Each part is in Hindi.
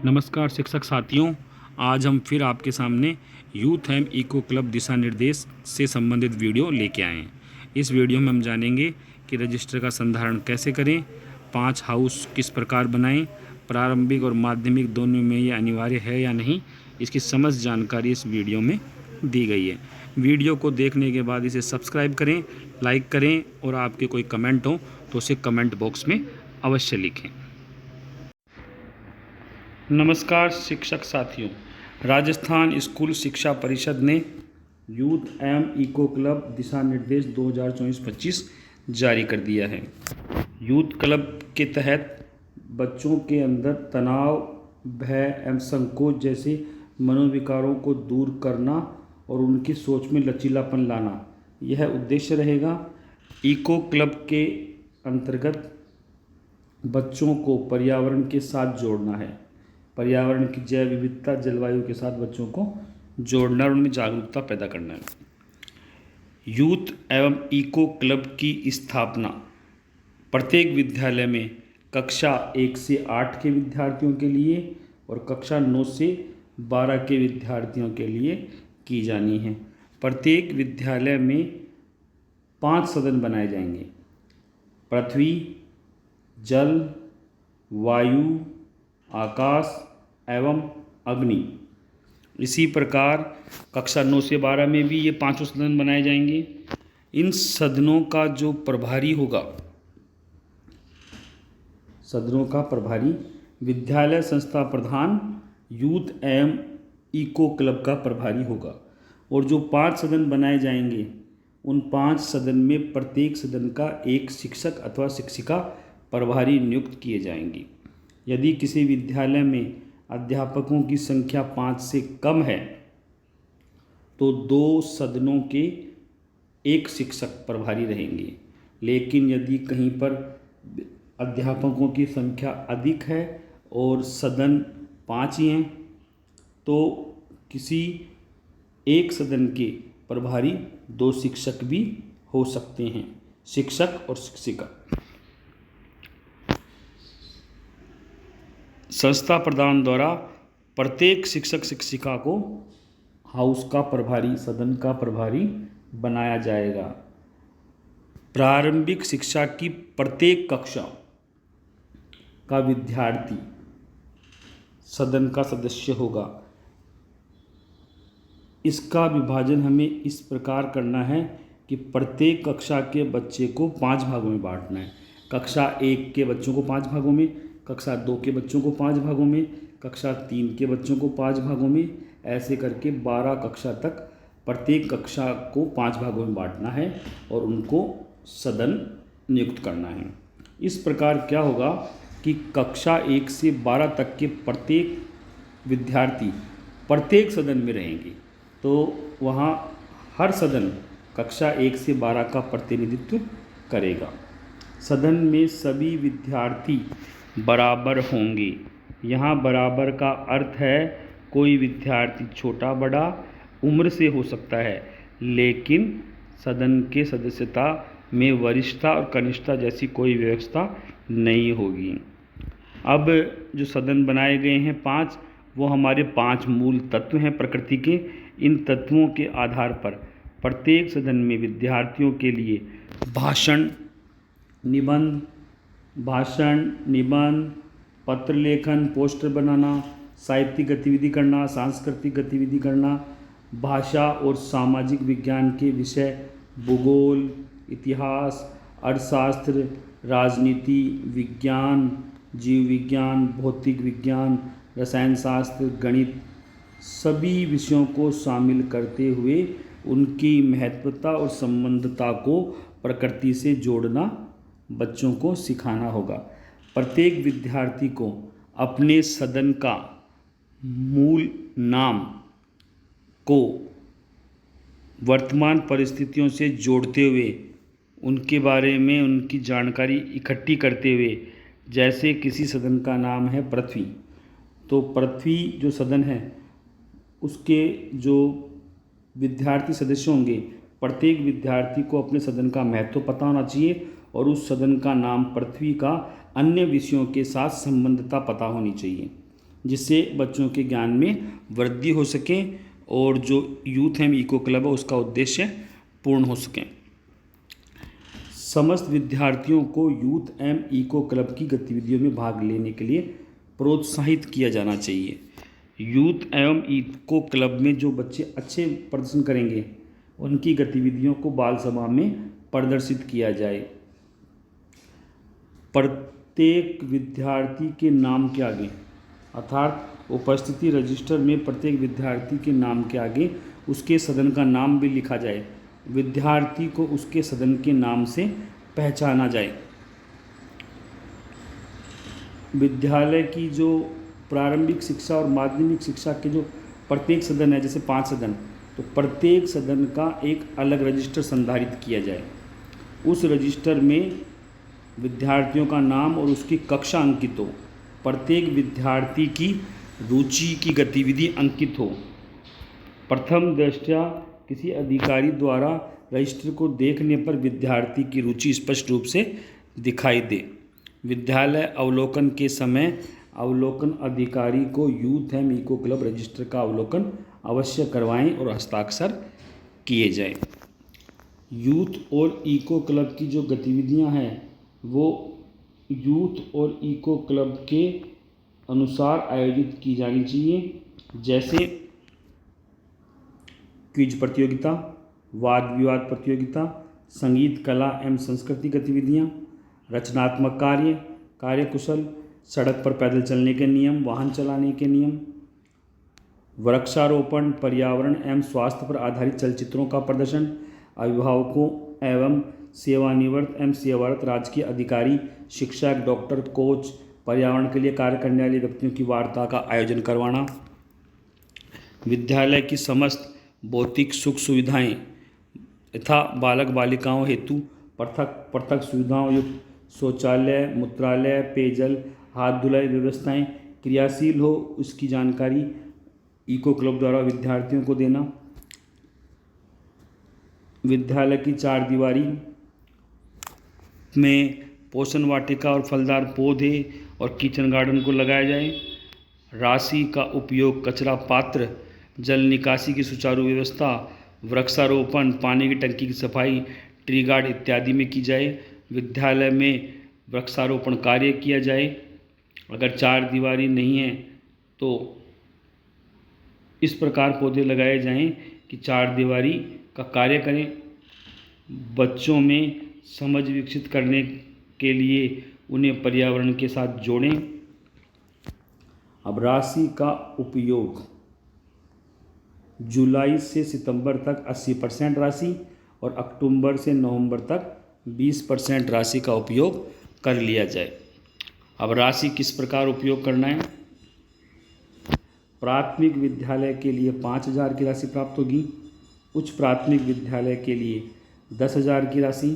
नमस्कार शिक्षक साथियों। आज हम फिर आपके सामने यूथ एवं इको क्लब दिशा निर्देश से संबंधित वीडियो लेके आए हैं। इस वीडियो में हम जानेंगे कि रजिस्टर का संधारण कैसे करें, 5 हाउस किस प्रकार बनाएं, प्रारंभिक और माध्यमिक दोनों में ये अनिवार्य है या नहीं, इसकी समस्त जानकारी इस वीडियो में दी गई है। वीडियो को देखने के बाद इसे सब्सक्राइब करें, लाइक करें और आपके कोई कमेंट हो तो उसे कमेंट बॉक्स में अवश्य लिखें। नमस्कार शिक्षक साथियों, राजस्थान स्कूल शिक्षा परिषद ने यूथ एवं इको क्लब दिशा निर्देश 2024-25 जारी कर दिया है। यूथ क्लब के तहत बच्चों के अंदर तनाव, भय एवं संकोच जैसे मनोविकारों को दूर करना और उनकी सोच में लचीलापन लाना, यह उद्देश्य रहेगा। इको क्लब के अंतर्गत बच्चों को पर्यावरण के साथ जोड़ना है। पर्यावरण की जैव विविधता, जलवायु के साथ बच्चों को जोड़ना और उनमें जागरूकता पैदा करना है। यूथ एवं इको क्लब की स्थापना प्रत्येक विद्यालय में कक्षा 1 से 8 के विद्यार्थियों के लिए और कक्षा 9 से 12 के विद्यार्थियों के लिए की जानी है। प्रत्येक विद्यालय में 5 सदन बनाए जाएंगे: पृथ्वी, जल, वायु, आकाश एवं अग्नि। इसी प्रकार कक्षा 9 से 12 में भी ये 5 सदन बनाए जाएंगे। इन सदनों का जो प्रभारी होगा, सदनों का प्रभारी विद्यालय संस्था प्रधान यूथ एवं इको क्लब का प्रभारी होगा। और जो 5 सदन बनाए जाएंगे, उन 5 सदन में प्रत्येक सदन का एक शिक्षक अथवा शिक्षिका प्रभारी नियुक्त किए जाएंगे। यदि किसी विद्यालय में अध्यापकों की संख्या 5 से कम है तो 2 सदनों के एक शिक्षक प्रभारी रहेंगे। लेकिन यदि कहीं पर अध्यापकों की संख्या अधिक है और सदन 5 ही हैं तो किसी एक सदन के प्रभारी 2 शिक्षक भी हो सकते हैं, शिक्षक और शिक्षिका। संस्था प्रधान द्वारा प्रत्येक शिक्षक शिक्षिका को हाउस का प्रभारी, सदन का प्रभारी बनाया जाएगा। प्रारंभिक शिक्षा की प्रत्येक कक्षा का विद्यार्थी सदन का सदस्य होगा। इसका विभाजन हमें इस प्रकार करना है कि प्रत्येक कक्षा के बच्चे को 5 भागों में बांटना है। कक्षा 1 के बच्चों को 5 भागों में, कक्षा 2 के बच्चों को 5 भागों में, कक्षा 3 के बच्चों को 5 भागों में, ऐसे करके 12 कक्षा तक प्रत्येक कक्षा को 5 भागों में बांटना है और उनको सदन नियुक्त करना है। इस प्रकार क्या होगा कि कक्षा 1 से 12 तक के प्रत्येक विद्यार्थी प्रत्येक सदन में रहेंगे, तो वहाँ हर सदन कक्षा 1 से 12 का प्रतिनिधित्व करेगा। सदन में सभी विद्यार्थी बराबर होंगे। यहाँ बराबर का अर्थ है कोई विद्यार्थी छोटा बड़ा उम्र से हो सकता है, लेकिन सदन के सदस्यता में वरिष्ठता और कनिष्ठता जैसी कोई व्यवस्था नहीं होगी। अब जो सदन बनाए गए हैं 5, वो हमारे 5 मूल तत्व हैं प्रकृति के। इन तत्वों के आधार पर प्रत्येक सदन में विद्यार्थियों के लिए भाषण, निबंध, पत्र लेखन, पोस्टर बनाना, साहित्यिक गतिविधि करना, सांस्कृतिक गतिविधि करना, भाषा और सामाजिक विज्ञान के विषय, भूगोल, इतिहास, अर्थशास्त्र, राजनीति विज्ञान, जीव विज्ञान, भौतिक विज्ञान, रसायन शास्त्र, गणित, सभी विषयों को शामिल करते हुए उनकी महत्वता और संबंधता को प्रकृति से जोड़ना बच्चों को सिखाना होगा। प्रत्येक विद्यार्थी को अपने सदन का मूल नाम को वर्तमान परिस्थितियों से जोड़ते हुए उनके बारे में उनकी जानकारी इकट्ठी करते हुए, जैसे किसी सदन का नाम है पृथ्वी, तो पृथ्वी जो सदन है उसके जो विद्यार्थी सदस्य होंगे, प्रत्येक विद्यार्थी को अपने सदन का महत्व पता होना चाहिए और उस सदन का नाम पृथ्वी का अन्य विषयों के साथ संबंधता पता होनी चाहिए। जिससे बच्चों के ज्ञान में वृद्धि हो सके और जो यूथ एवं इको क्लब है उसका उद्देश्य पूर्ण हो सके। समस्त विद्यार्थियों को यूथ एवं इको क्लब की गतिविधियों में भाग लेने के लिए प्रोत्साहित किया जाना चाहिए। यूथ एवं इको क्लब में जो बच्चे अच्छे प्रदर्शन करेंगे उनकी गतिविधियों को बाल सभा में प्रदर्शित किया जाए। प्रत्येक विद्यार्थी के नाम के आगे अर्थात उपस्थिति रजिस्टर में प्रत्येक विद्यार्थी के नाम के आगे उसके सदन का नाम भी लिखा जाए। विद्यार्थी को उसके सदन के नाम से पहचाना जाए। विद्यालय की जो प्रारंभिक शिक्षा और माध्यमिक शिक्षा के जो प्रत्येक सदन है, जैसे 5 सदन, तो प्रत्येक सदन का एक अलग रजिस्टर संधारित किया जाए। उस रजिस्टर में विद्यार्थियों का नाम और उसकी कक्षा अंकित हो। प्रत्येक विद्यार्थी की रुचि की गतिविधि अंकित हो। प्रथम दृष्टया किसी अधिकारी द्वारा रजिस्टर को देखने पर विद्यार्थी की रुचि स्पष्ट रूप से दिखाई दे। विद्यालय अवलोकन के समय अवलोकन अधिकारी को यूथ एवं इको क्लब रजिस्टर का अवलोकन अवश्य करवाएं और हस्ताक्षर किए जाएं। यूथ और इको क्लब की जो गतिविधियां हैं वो यूथ और इको क्लब के अनुसार आयोजित की जानी चाहिए, जैसे क्विज प्रतियोगिता, वाद विवाद प्रतियोगिता, संगीत कला एवं संस्कृति गतिविधियाँ, रचनात्मक कार्य, कार्यकुशल, सड़क पर पैदल चलने के नियम, वाहन चलाने के नियम, वृक्षारोपण, पर्यावरण एवं स्वास्थ्य पर आधारित चलचित्रों का प्रदर्शन, अभिभावकों एवं सेवानिवृत्त एवं सेवारत राजकीय अधिकारी, शिक्षक, डॉक्टर, कोच, पर्यावरण के लिए कार्य करने वाले व्यक्तियों की वार्ता का आयोजन करवाना, विद्यालय की समस्त भौतिक सुख सुविधाएं तथा बालक बालिकाओं हेतु पृथक पृथक सुविधाओं युक्त शौचालय, मूत्रालय, पेयजल, हाथ धुलाई व्यवस्थाएं क्रियाशील हो, उसकी जानकारी इको क्लब द्वारा विद्यार्थियों को देना। विद्यालय की 4 दीवारी में पोषण वाटिका और फलदार पौधे और किचन गार्डन को लगाया जाए। राशि का उपयोग कचरा पात्र, जल निकासी की सुचारू व्यवस्था, वृक्षारोपण, पानी की टंकी की सफाई, ट्री गार्ड इत्यादि में की जाए। विद्यालय में वृक्षारोपण कार्य किया जाए। अगर 4 दीवारी नहीं है तो इस प्रकार पौधे लगाए जाएं कि 4 दीवारी का कार्य करें। बच्चों में समझ विकसित करने के लिए उन्हें पर्यावरण के साथ जोड़ें। अब राशि का उपयोग जुलाई से सितंबर तक 80% राशि और अक्टूबर से नवंबर तक 20% राशि का उपयोग कर लिया जाए। अब राशि किस प्रकार उपयोग करना है। प्राथमिक विद्यालय के लिए 5,000 की राशि प्राप्त होगी। उच्च प्राथमिक विद्यालय के लिए 10,000 की राशि,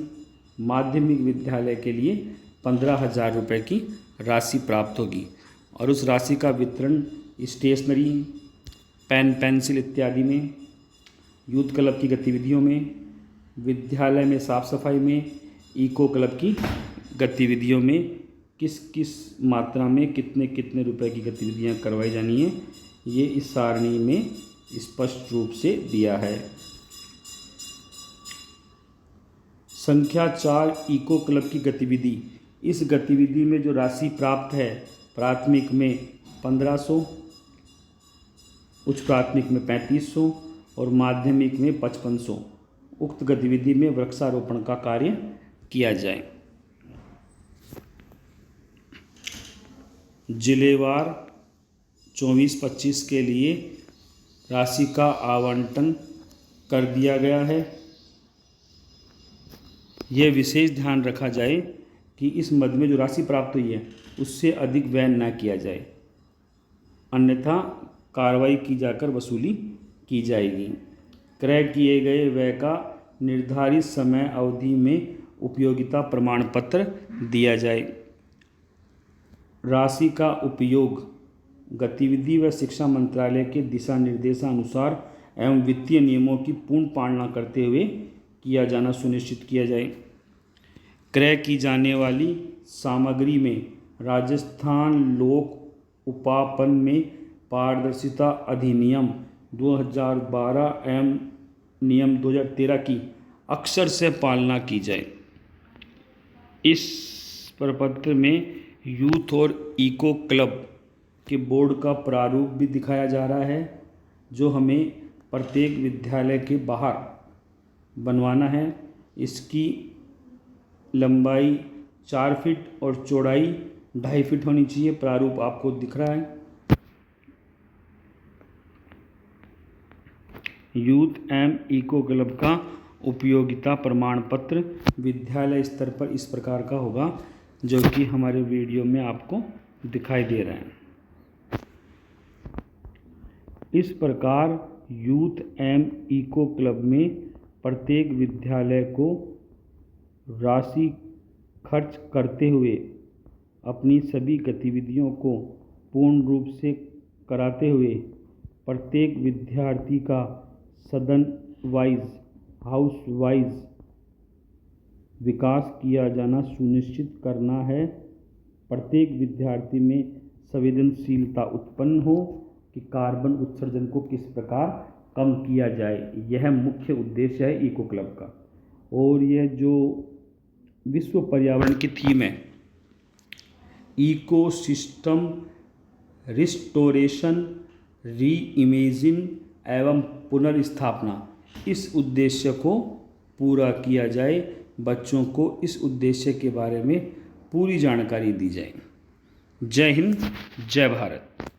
माध्यमिक विद्यालय के लिए 15,000 रुपये की राशि प्राप्त होगी। और उस राशि का वितरण स्टेशनरी, पेन पेंसिल इत्यादि में, यूथ क्लब की गतिविधियों में, विद्यालय में साफ सफाई में, इको क्लब की गतिविधियों में किस किस मात्रा में कितने कितने रुपए की गतिविधियां करवाई जानी है, ये इस सारणी में स्पष्ट रूप से दिया है। संख्या 4 इको क्लब की गतिविधि। इस गतिविधि में जो राशि प्राप्त है, प्राथमिक में 1500, उच्च प्राथमिक में 3500 और माध्यमिक में 5500। उक्त गतिविधि में वृक्षारोपण का कार्य किया जाए। जिलेवार 24-25 के लिए राशि का आवंटन कर दिया गया है। यह विशेष ध्यान रखा जाए कि इस मद में जो राशि प्राप्त हुई है उससे अधिक व्यय न किया जाए, अन्यथा कार्रवाई की जाकर वसूली की जाएगी। क्रय किए गए व्यय का निर्धारित समय अवधि में उपयोगिता प्रमाण पत्र दिया जाए। राशि का उपयोग गतिविधि व शिक्षा मंत्रालय के दिशा निर्देशानुसार एवं वित्तीय नियमों की पूर्ण पालना करते हुए किया जाना सुनिश्चित किया जाए। क्रय की जाने वाली सामग्री में राजस्थान लोक उपापन में पारदर्शिता अधिनियम 2012 एवं नियम 2013 की अक्षर से पालना की जाए। इस प्रपत्र में यूथ और इको क्लब के बोर्ड का प्रारूप भी दिखाया जा रहा है, जो हमें प्रत्येक विद्यालय के बाहर बनवाना है। इसकी लंबाई 4 फीट और चौड़ाई 2.5 फीट होनी चाहिए। प्रारूप आपको दिख रहा है। यूथ एवं इको क्लब का उपयोगिता प्रमाण पत्र विद्यालय स्तर पर इस प्रकार का होगा, जो कि हमारे वीडियो में आपको दिखाई दे रहा है। इस प्रकार यूथ एवं इको क्लब में प्रत्येक विद्यालय को राशि खर्च करते हुए अपनी सभी गतिविधियों को पूर्ण रूप से कराते हुए प्रत्येक विद्यार्थी का सदन वाइज, हाउस वाइज विकास किया जाना सुनिश्चित करना है। प्रत्येक विद्यार्थी में संवेदनशीलता उत्पन्न हो कि कार्बन उत्सर्जन को किस प्रकार कम किया जाए। यह मुख्य उद्देश्य है इको क्लब का। और यह जो विश्व पर्यावरण की थीम है, इकोसिस्टम रिस्टोरेशन, री इमेजिन एवं पुनर्स्थापना, इस उद्देश्य को पूरा किया जाए। बच्चों को इस उद्देश्य के बारे में पूरी जानकारी दी जाए। जय हिंद, जय भारत।